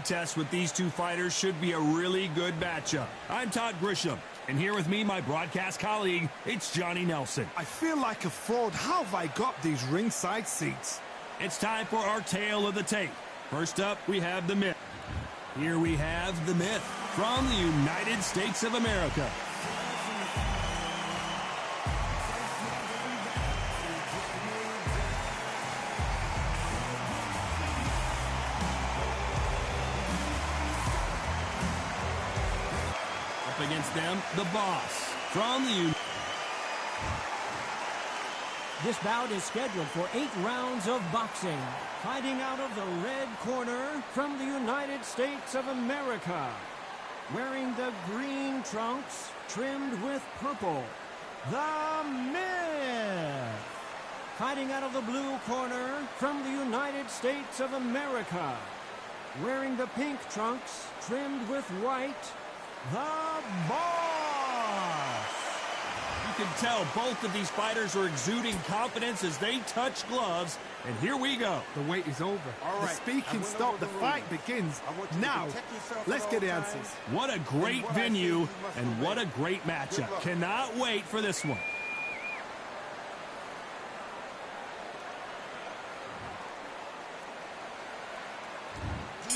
contest with these two fighters should be a really good matchup. I'm Todd Grisham, and here with me, my broadcast colleague, it's Johnny Nelson. I feel like a fraud. How have I got these ringside seats? It's time for our tale of the tape. First up, we have the myth. Here we have the myth from the United States of America. Up against them, the Boss from the This bout is scheduled for 8 rounds of boxing. Fighting out of the red corner from the United States of America. Wearing the green trunks trimmed with purple, the Myth. Fighting out of the blue corner from the United States of America. Wearing the pink trunks trimmed with white, the Boss. You can tell both of these fighters are exuding confidence as they touch gloves, and here we go. The wait is over. All right. The speaking stopped. The fight begins. Now, let's get the answers. What a great venue, and what a great matchup. Cannot wait for this one.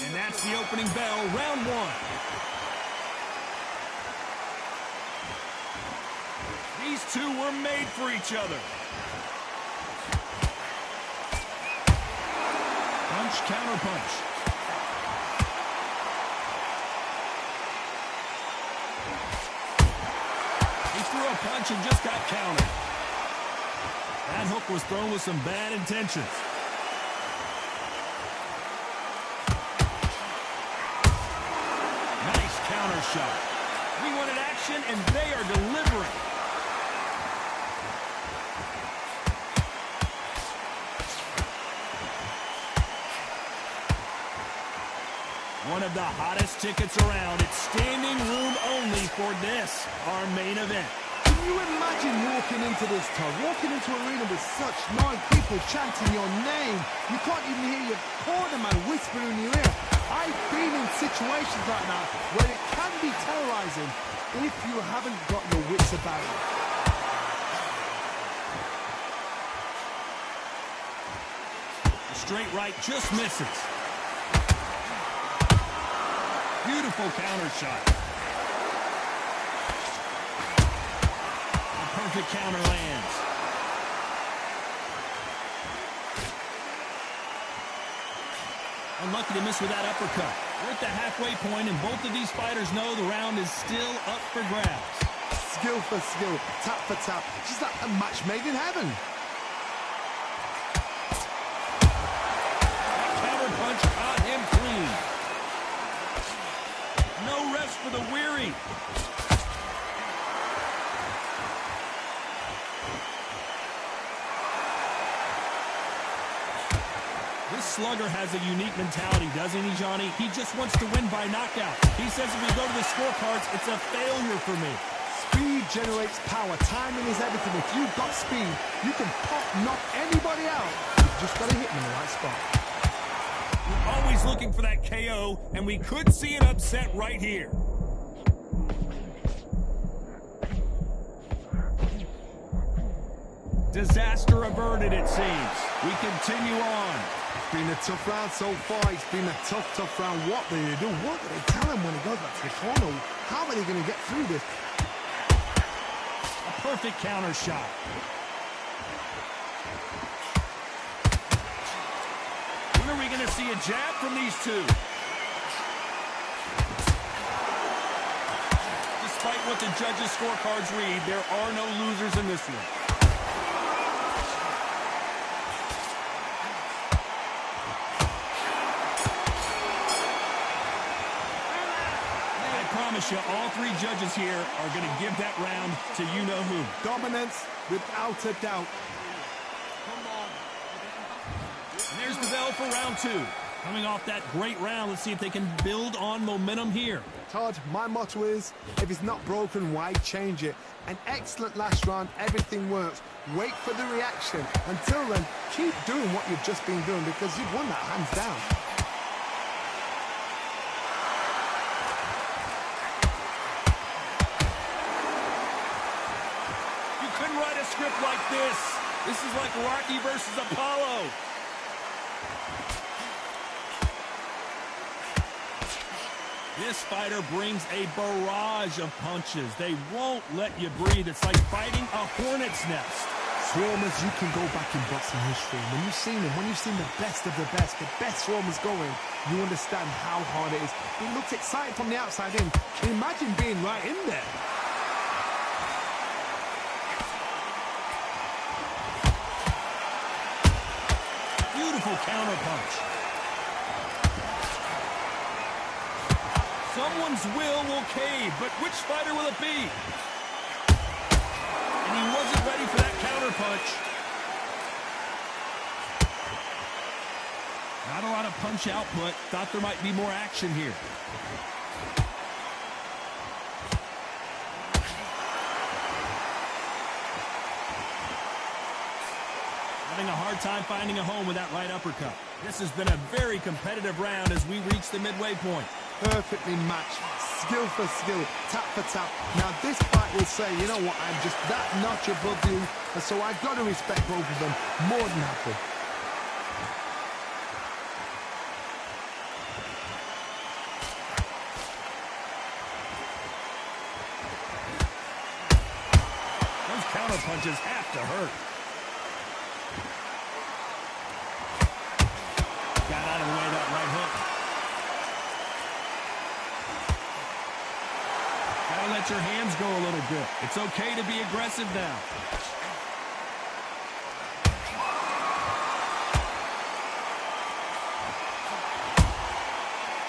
And that's the opening bell, round one. These two were made for each other. Punch, counter punch. He threw a punch and just got countered. That hook was thrown with some bad intentions. Nice counter shot. We wanted action, and they are delivering. One of the hottest tickets around. It's standing room only for this, our main event. Can you imagine walking into this, Todd? Walking into an arena with such noise, people chanting your name. You can't even hear your cornerman whispering in your ear. I've been in situations like that where it can be terrorizing if you haven't got your wits about you. The straight right just misses. Beautiful counter shot. A perfect counter lands. Unlucky to miss with that uppercut. We're at the halfway point, and both of these fighters know the round is still up for grabs. Skill for skill, tap for tap. Just like a match made in heaven. That counter punch caught him clean. No rest for the weary. This slugger has a unique mentality, doesn't he, Johnny? He just wants to win by knockout. He says if we go to the scorecards, it's a failure for me. Speed generates power. Timing is everything. If you've got speed, you can knock anybody out. You've just got to hit them in the right spot. We're always looking for that KO, and we could see an upset right here. Disaster averted, it seems. We continue on. It's been a tough round so far. It's been a tough round. What do they do? What do they tell him when he goes back to the corner? How are they going to get through this? A perfect counter shot. When are we going to see a jab from these two? Despite what the judges' scorecards read, there are no losers in this one. All three judges here are going to give that round to you-know-who. Dominance without a doubt. And there's the bell for round two. Coming off that great round, let's see if they can build on momentum here. Todd, my motto is, if it's not broken, why change it? An excellent last round, everything works. Wait for the reaction. Until then, keep doing what you've just been doing because you've won that hands down. write a script like this? This is like Rocky versus Apollo. This fighter brings a barrage of punches. They won't let you breathe. It's like fighting a hornet's nest. Swarmers, you can go back in boxing history. When you've seen them, when you've seen the best swarmers going, you understand how hard it is. It looks exciting from the outside in. Can you imagine being right in there? Beautiful counter punch. Someone's will cave, but which fighter will it be? And he wasn't ready for that counter punch. Not a lot of punch output. Thought there might be more action here. Having a hard time finding a home with that right uppercut. This has been a very competitive round as we reach the midway point. Perfectly matched, skill for skill, tap for tap. Now this fight will say, you know what, I'm just that notch above you, and so I've got to respect both of them. More than happy. Those counter punches have to hurt. Got out of the way of that right hook. Gotta let your hands go a little bit. It's okay to be aggressive now.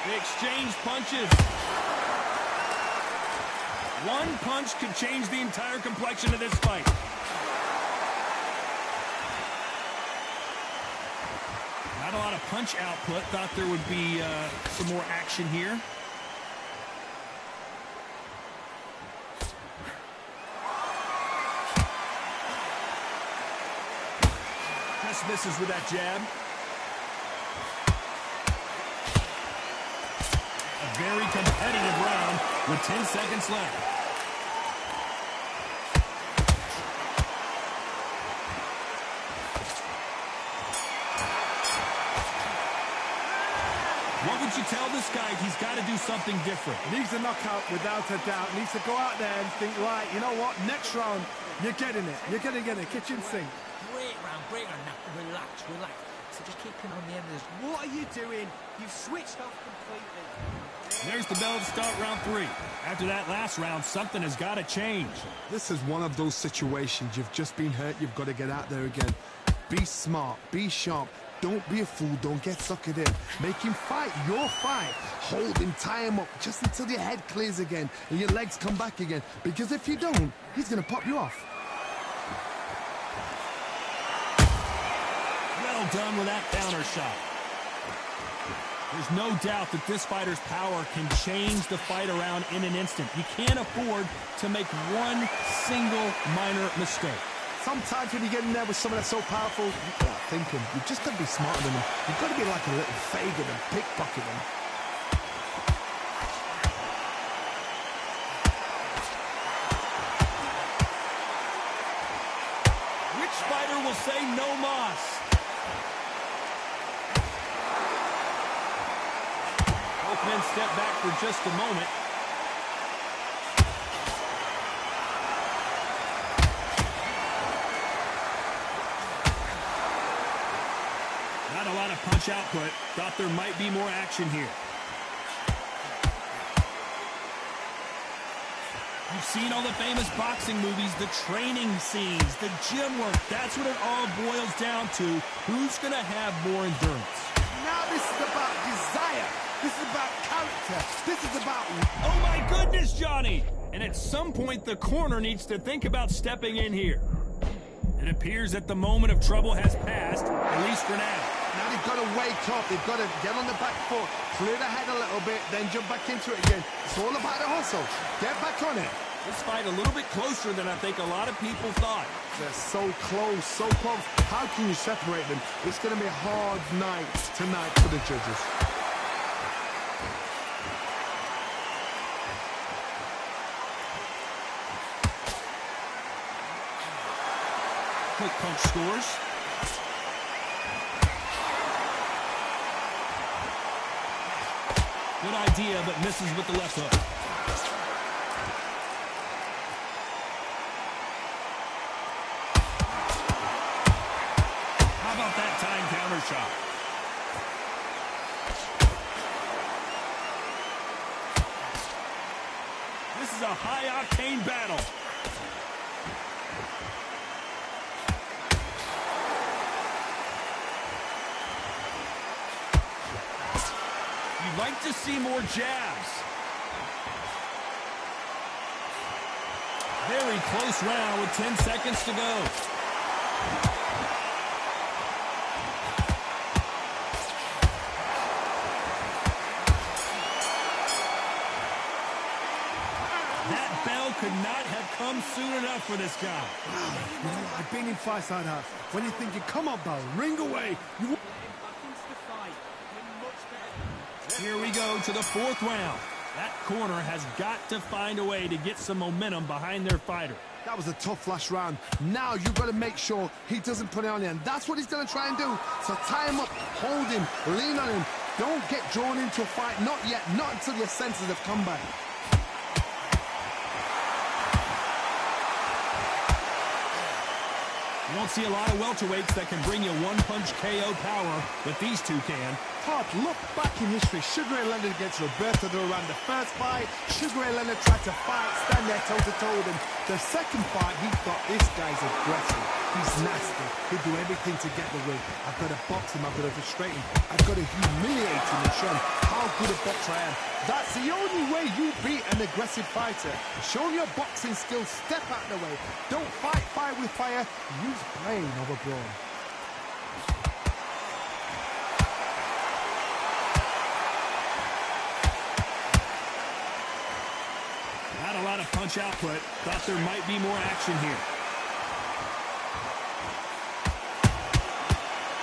They exchange punches. One punch could change the entire complexion of this fight. Not a lot of punch output. Thought there would be some more action here. Just misses with that jab. A very competitive round with 10 seconds left. What would you tell this guy? He's got to do something different. Needs a knockout without a doubt. Needs to go out there and think, right, you know what, next round, you're getting it. You're going to get a kitchen sink. Great round, great round. Now, relax, relax. So just keep on the end of this. What are you doing? You've switched off completely. There's the bell to start round 3. After that last round, something has got to change. This is one of those situations. You've just been hurt. You've got to get out there again. Be smart. Be sharp. Don't be a fool. Don't get suckered in. Make him fight your fight. Hold him, tie him up just until your head clears again and your legs come back again. Because if you don't, he's going to pop you off. Well done with that counter shot. There's no doubt that this fighter's power can change the fight around in an instant. You can't afford to make one single minor mistake. Sometimes when you get in there with someone that's so powerful, you start thinking, you've just got to be smarter than them. You've got to be like a little Fagin and pickpocket them. Which fighter will say no mas? Both men step back for just a moment. Not a lot of punch output. Thought there might be more action here. You've seen all the famous boxing movies, the training scenes, the gym work. That's what it all boils down to. Who's going to have more endurance? Now this is about desire. This is about character. This is about... Oh my goodness, Johnny! And at some point, the corner needs to think about stepping in here. It appears that the moment of trouble has passed, at least for now. Now they've got to wake up. They've got to get on the back foot, clear the head a little bit, then jump back into it again. It's all about the hustle. Get back on it. This fight a little bit closer than I think a lot of people thought. They're so close, so close. How can you separate them? It's going to be a hard night tonight for the judges. quick punch scores. Good idea, but misses with the left hook. How about that time counter shot? This is a high-octane battle. You'd like to see more jabs. Very close round with 10 seconds to go. That bell could not have come soon enough for this guy. Wow, you know, I've been in fights like that. When you're thinking, come on, Bell, ring away. Here we go to the fourth round. That corner has got to find a way to get some momentum behind their fighter. That was a tough last round. Now you've got to make sure he doesn't put it on you, and that's what he's going to try and do. So tie him up, hold him, lean on him. Don't get drawn into a fight. Not yet, not until your senses have come back. You don't see a lot of welterweights that can bring you one-punch KO power, but these two can. Todd, look back in history. Sugar Ray Leonard against Roberto Duran. The first fight, Sugar Ray Leonard tried to fight, stand there toe-to-toe with him. The second fight, he thought, this guy's aggressive. He's nasty. He'll do everything to get the win. I've got to box him. I've got to frustrate him. I've got to humiliate him and show him how good a boxer I am. That's the only way you beat an aggressive fighter. Show your boxing skills. Step out of the way. Don't fight fire with fire. Use brain over brawn. Not a lot of punch output. Thought there might be more action here.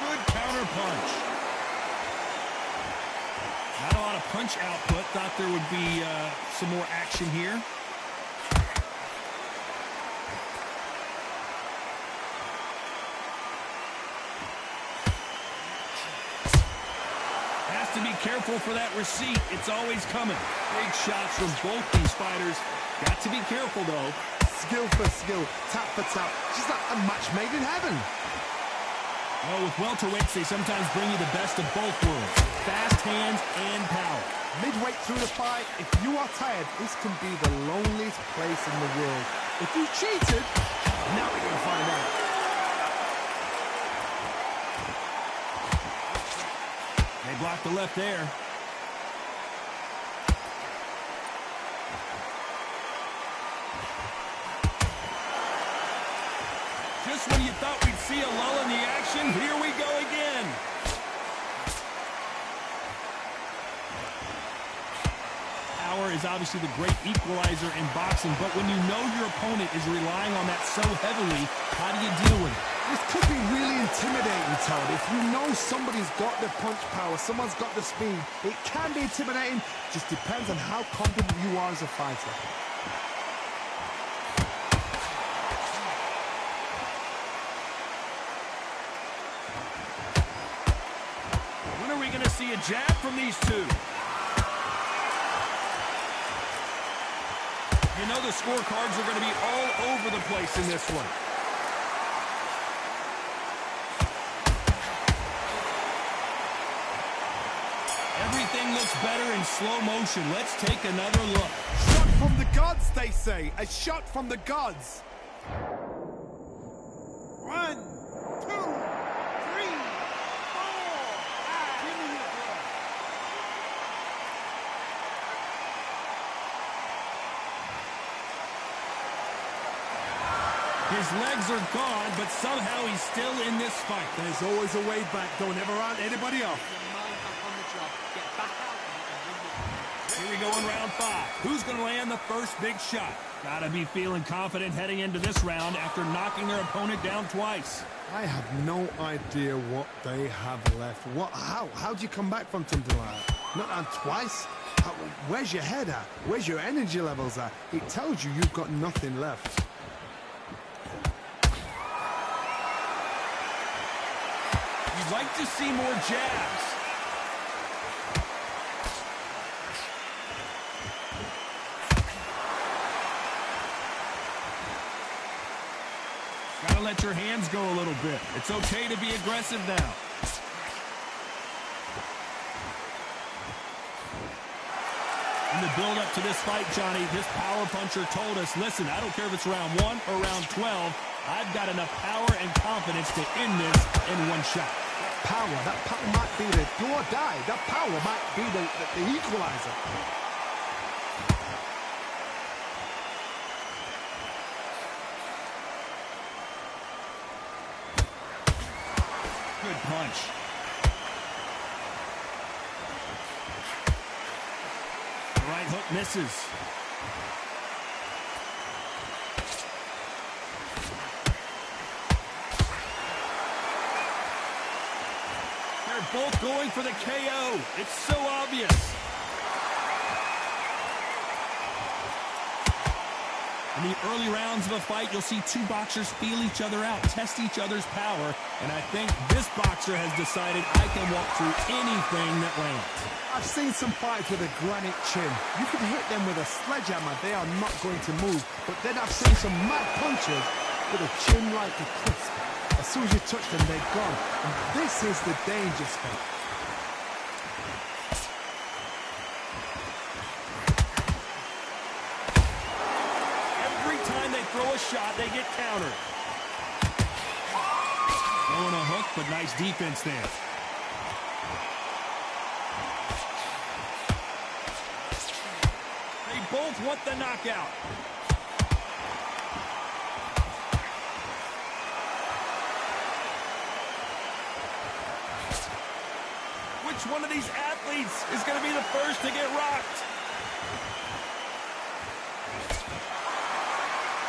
Good counter punch. Not a lot of punch output. Thought there would be some more action here. Has to be careful for that receipt. It's always coming. Big shots from both these fighters. Got to be careful, though. Skill for skill, tap for tap. Just like a match made in heaven. Well, with welterweights, they sometimes bring you the best of both worlds. Fast hands and power. Midway through the fight, if you are tired, this can be the loneliest place in the world. If you cheated, now we're going to find out. They blocked the left there. Just when you thought we'd see a lull in the action, here we go again. Power is obviously the great equalizer in boxing, but when you know your opponent is relying on that so heavily, how do you deal with it? This could be really intimidating, Todd. If you know somebody's got the punch power, someone's got the speed, it can be intimidating. Just depends on how confident you are as a fighter. When are we going to see a jab from these two? You know the scorecards are going to be all over the place in this one. Everything looks better in slow motion. Let's take another look. Shot from the gods, they say. A shot from the gods. 1, 2, 3, 4. Give me your blood. His legs are gone, but somehow he's still in this fight. There's always a way back. Don't ever round anybody off. Here we go in round 5. Who's going to land the first big shot? Gotta be feeling confident heading into this round after knocking their opponent down twice. I have no idea what they have left. How do you come back from something like that? Not down twice? Where's your head at? Where's your energy levels at? It tells you you've got nothing left. We'd like to see more jabs. Gotta let your hands go a little bit. It's okay to be aggressive now. In the build-up to this fight, Johnny, this power puncher told us, listen, I don't care if it's round 1 or round 12, I've got enough power and confidence to end this in one shot. That power might be the do or die. That power might be the equalizer. Good punch. The right hook misses. They're both going for the KO. It's so obvious. In the early rounds of a fight, you'll see two boxers feel each other out, test each other's power, and I think this boxer has decided I can walk through anything that lands. I've seen some fights with a granite chin. You can hit them with a sledgehammer, they are not going to move. But then I've seen some mad punches with a chin like a crisp. As soon as you touch them, they're gone. And this is the danger spot. Throw a shot, they get countered. Throwing a hook, but nice defense there. They both want the knockout. Which one of these athletes is going to be the first to get rocked?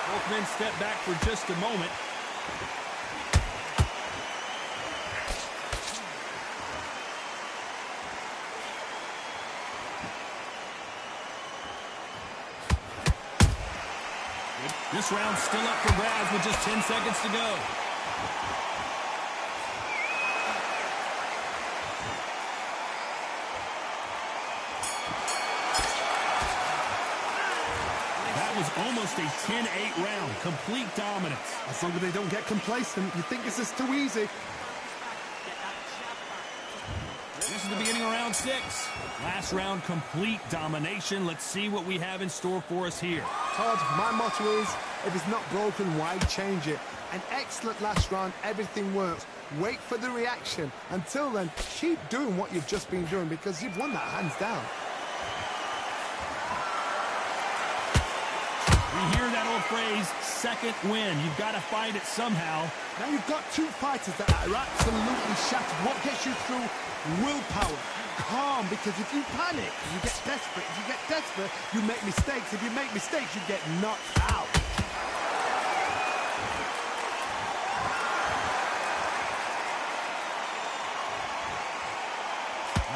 Both men step back for just a moment. This round's still up for grabs with just 10 seconds to go. Almost a 10-8 round. Complete dominance. As long as they don't get complacent, you think this is too easy. This is the beginning of round 6. Last round, complete domination. Let's see what we have in store for us here. Todd, my motto is, if it's not broken, why change it? An excellent last round, everything works. Wait for the reaction. Until then, keep doing what you've just been doing because you've won that hands down. We hear that old phrase, second win. You've got to find it somehow. Now you've got two fighters that are absolutely shattered. What gets you through? Willpower. Calm, because if you panic, you get desperate. If you get desperate, you make mistakes. If you make mistakes, you get knocked out.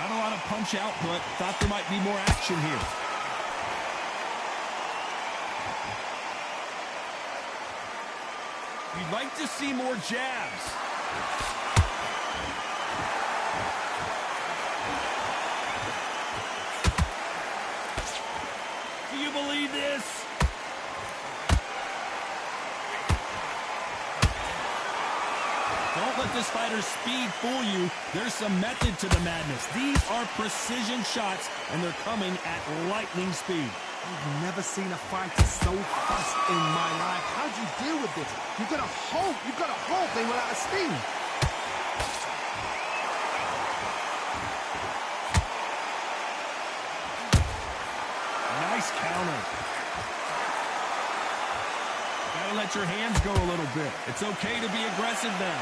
Not a lot of punch output. Thought there might be more action here. We'd like to see more jabs. Do you believe this? Don't let this fighter's speed fool you. There's some method to the madness. These are precision shots, and they're coming at lightning speed. I've never seen a fighter so fast in my life. How do you deal with this? You've got to hope they were out of steam. Nice counter. Gotta let your hands go a little bit. It's okay to be aggressive now.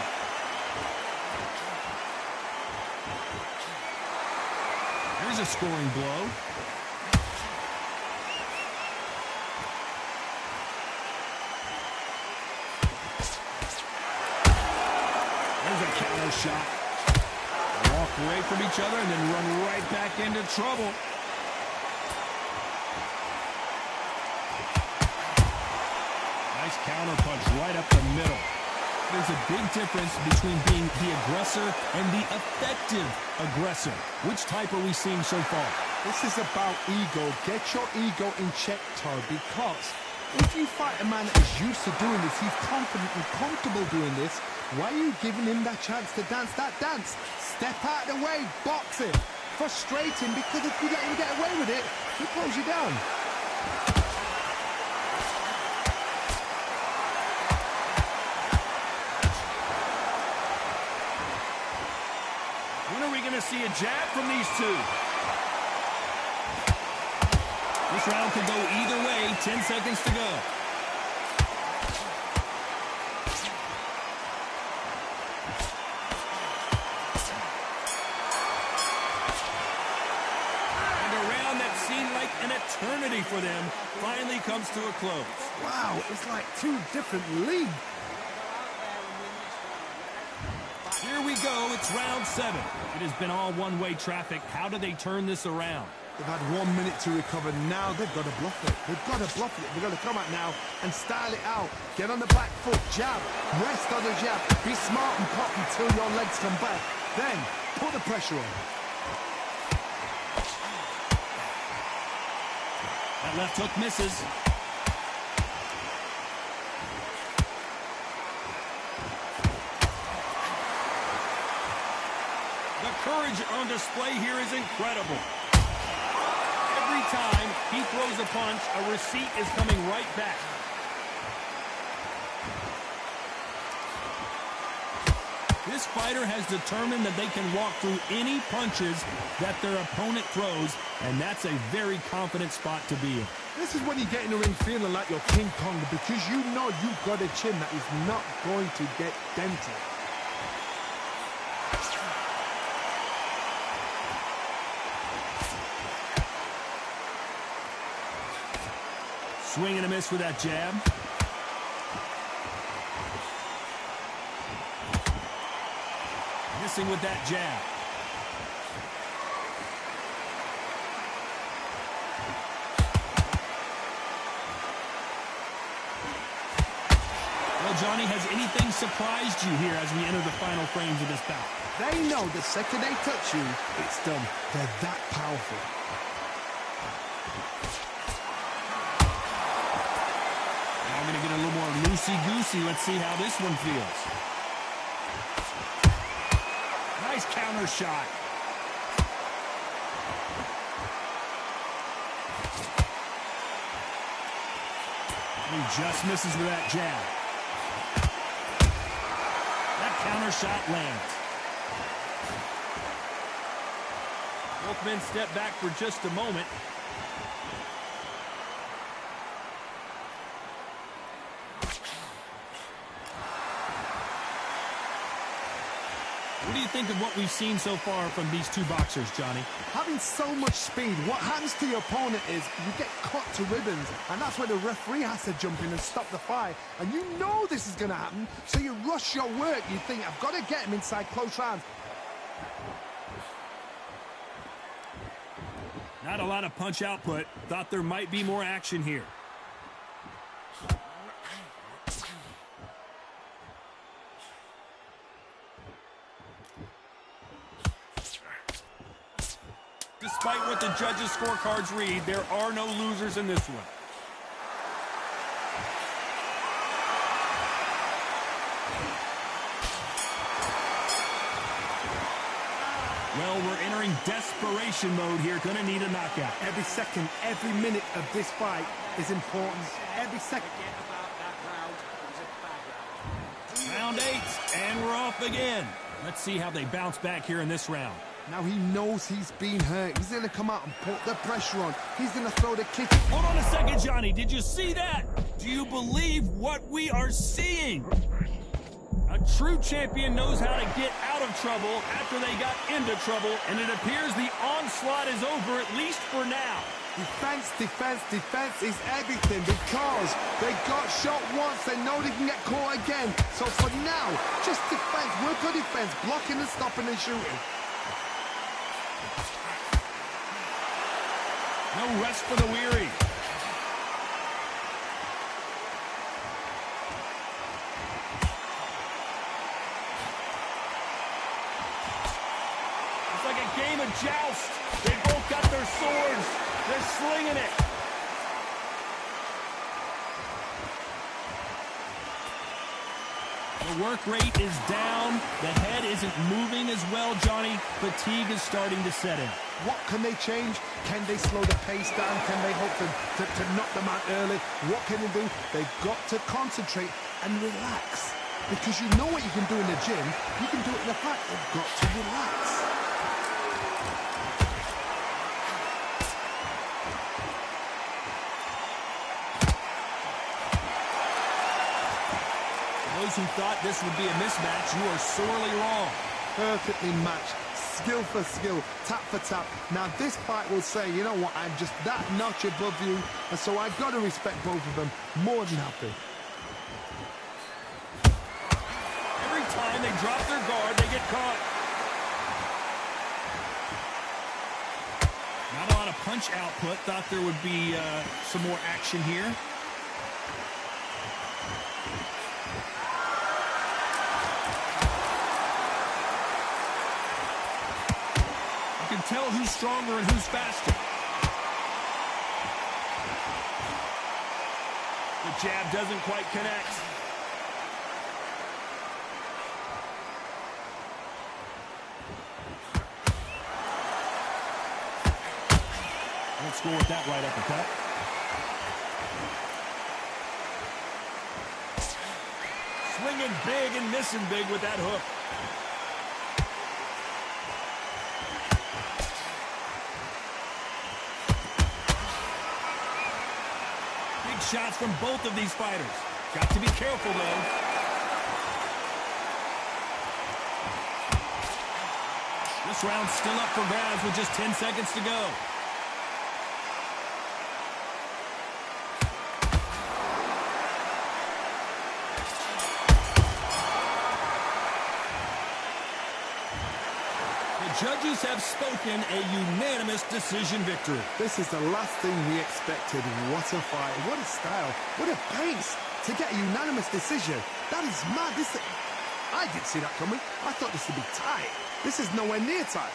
Here's a scoring blow. Counter shot. Walk away from each other and then run right back into trouble. Nice counter punch right up the middle. There's a big difference between being the aggressor and the effective aggressor. Which type are we seeing so far? This is about ego. Get your ego in check, Tar, because if you fight a man that is used to doing this, he's confident and comfortable doing this, why are you giving him that chance to dance that dance? Step out of the way, box it. Frustrating, because if you let him get away with it, he pulls you down. When are we going to see a jab from these two? This round could go either way. 10 seconds to go. And a round that seemed like an eternity for them finally comes to a close. Wow, it's like two different leagues. Here we go. It's round 7. It has been all one-way traffic. How do they turn this around? They've had 1 minute to recover. Now they've got to bluff it. They've got to bluff it. They've got to come out now and style it out. Get on the back foot, jab, rest on the jab. Be smart and pop until your legs come back. Then put the pressure on. That left hook misses. The courage on display here is incredible. Every time he throws a punch, a receipt is coming right back. This fighter has determined that they can walk through any punches that their opponent throws, and that's a very confident spot to be in. This is when you get in the ring feeling like you're King Kong, because you know you've got a chin that is not going to get dented. Swing and a miss with that jab. Missing with that jab. Well, Johnny, has anything surprised you here as we enter the final frames of this bout? They know the second they touch you, it's done. They're that powerful. Now we're going to get a little more loosey-goosey. Let's see how this one feels. Nice counter shot. He just misses with that jab. That counter shot lands. Both men step back for just a moment. What do you think of what we've seen so far from these two boxers, Johnny? Having so much speed, what happens to your opponent is you get cut to ribbons, and that's where the referee has to jump in and stop the fight. And you know this is going to happen, so you rush your work. You think, I've got to get him inside close rounds. Not a lot of punch output. Thought there might be more action here. Despite what the judges' scorecards read, there are no losers in this one. Well, we're entering desperation mode here. Gonna need a knockout. Every second, every minute of this fight is important. Every second. Round 8, and we're off again. Let's see how they bounce back here in this round. Now he knows he's been hurt. He's going to come out and put the pressure on. He's going to throw the kick. Hold on a second, Johnny. Did you see that? Do you believe what we are seeing? A true champion knows how to get out of trouble after they got into trouble, and it appears the onslaught is over, at least for now. Defense, defense, defense is everything, because they got shot once. They know they can get caught again. So for now, just defense. Work on defense. Blocking and stopping and shooting. No rest for the weary. joust. They both got their swords. They're slinging it. The work rate is down. The head isn't moving as well, Johnny. Fatigue is starting to set in. What can they change? Can they slow the pace down? Can they hope to knock them out early? What can they do? They've got to concentrate and relax. Because you know what you can do in the gym. You can do it in the fight. They've got to relax. Those who thought this would be a mismatch, you are sorely wrong. Perfectly matched, skill for skill, tap for tap. Now this fight will say, you know what, I'm just that notch above you, and so I've got to respect both of them more than happy. Every time they drop their guard, they get caught. Not a lot of punch output. Thought there would be some more action here. Tell who's stronger and who's faster. The jab doesn't quite connect. Let's go with that right uppercut. Swinging big and missing big with that hook. Shots from both of these fighters. Got to be careful, though. This round's still up for grabs with just 10 seconds to go. Judges have spoken a unanimous decision victory. This is the last thing we expected. What a fight, what a style, what a pace to get a unanimous decision. That is mad. I didn't see that coming. I thought this would be tight. This is nowhere near tight.